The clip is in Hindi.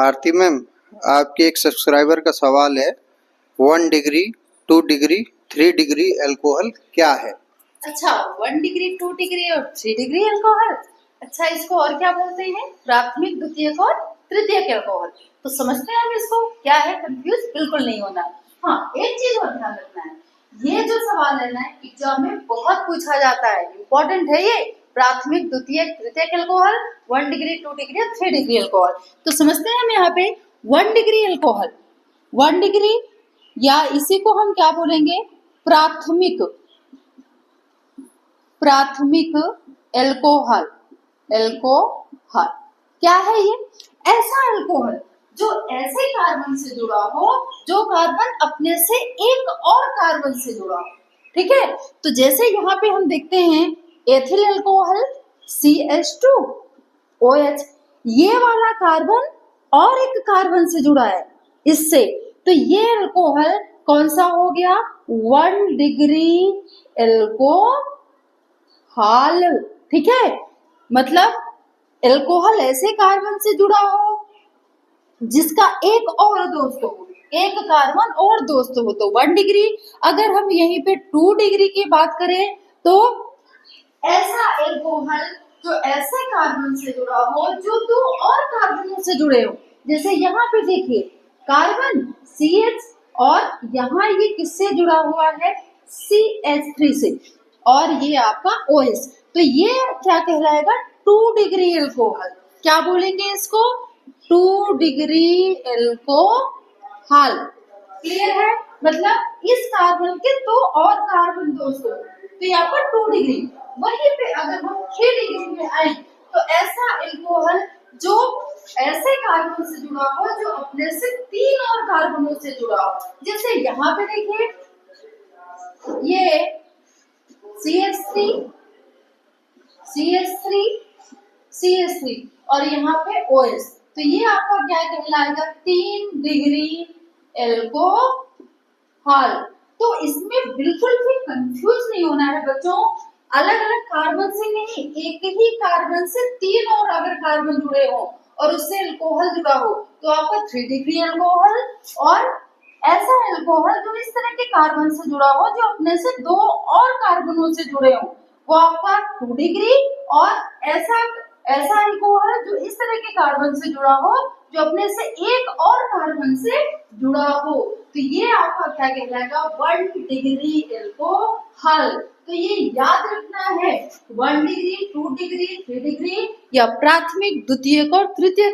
आरती मैम, आपके एक सब्सक्राइबर का सवाल है, 1 डिग्री, 2 डिग्री, 3 डिग्री अल्कोहल क्या है? अच्छा, 1 डिग्री, 2 डिग्री और 3 डिग्री अल्कोहल। अच्छा, इसको और क्या बोलते हैं? प्राथमिक, द्वितीयक और तृतीयक अल्कोहल। तो समझते हैं हम इसको क्या है, कंफ्यूज बिल्कुल नहीं होना। हाँ, एक चीज और ध्यान रखना है, ये जो सवाल है ना एग्जाम में बहुत पूछा जाता है, इम्पोर्टेंट है ये। प्राथमिक, द्वितीयक, तृतीयक अल्कोहल, 1 डिग्री, 2 डिग्री और 3 डिग्री अल्कोहल। तो समझते हैं हम यहाँ पे 1 डिग्री अल्कोहल, 1 डिग्री या इसी को हम क्या बोलेंगे, प्राथमिक प्राथमिक एल्कोहल। एल्कोहल क्या है ये? ऐसा अल्कोहल जो ऐसे कार्बन से जुड़ा हो जो कार्बन अपने से एक और कार्बन से जुड़ा हो। ठीक है, तो जैसे यहाँ पे हम देखते हैं एथिल अल्कोहल CH2OH, ये वाला कार्बन और एक कार्बन से जुड़ा है इससे, तो ये अल्कोहल कौन सा हो गया? 1 डिग्री एल्कोहल। ठीक है, मतलब एल्कोहल ऐसे कार्बन से जुड़ा हो जिसका एक और दोस्त हो, एक कार्बन और दोस्त हो, तो 1 डिग्री। अगर हम यहीं पे 2 डिग्री की बात करें तो ऐसा एल्कोहल जो ऐसे कार्बन से जुड़ा हो जो 2 और कार्बनों से जुड़े हो। जैसे यहाँ पे देखिए कार्बन CH और यहाँ ये किससे जुड़ा हुआ है? CH3 से, और ये आपका OH। तो ये क्या कहलाएगा? 2 डिग्री एल्कोहल। क्या बोलेंगे इसको? 2 डिग्री एल्कोहल। क्लियर है? मतलब इस कार्बन के 2 और कार्बन दोस्तों, तो यहाँ पर 2 डिग्री। वहीं पे अगर हम 3 डिग्री में आए तो ऐसा एल्कोहल जो ऐसे कार्बन से जुड़ा हो जो अपने से 3 और कार्बनों से जुड़ा हो। जैसे यहाँ पे देखिए ये CH3 CH3 CH3 और यहाँ पे OH, तो ये आपका क्या कहलाएगा? 3 डिग्री एल्कोहल। तो इसमें बिल्कुल भी कंफ्यूज नहीं होना है बच्चों, अलग अलग कार्बन से नहीं, एक ही कार्बन से 3 और अगर कार्बन जुड़े हो और उससे अल्कोहल जुड़ा हो तो आपका 3 डिग्री अल्कोहल, और ऐसा अल्कोहल जो इस तरह के कार्बन से जुड़ा हो जो अपने से 2 और कार्बनों से जुड़े हो वो आपका 2 डिग्री, और ऐसा अल्कोहल जो इस तरह के कार्बन से जुड़ा हो जो अपने से एक और कार्बन से जुड़ा हो, तो ये आपका क्या कहलाएगा? 1 डिग्री एल्कोहल। तो ये याद रखना है, 1 डिग्री, 2 डिग्री, 3 डिग्री या प्राथमिक, द्वितीयक और तृतीयक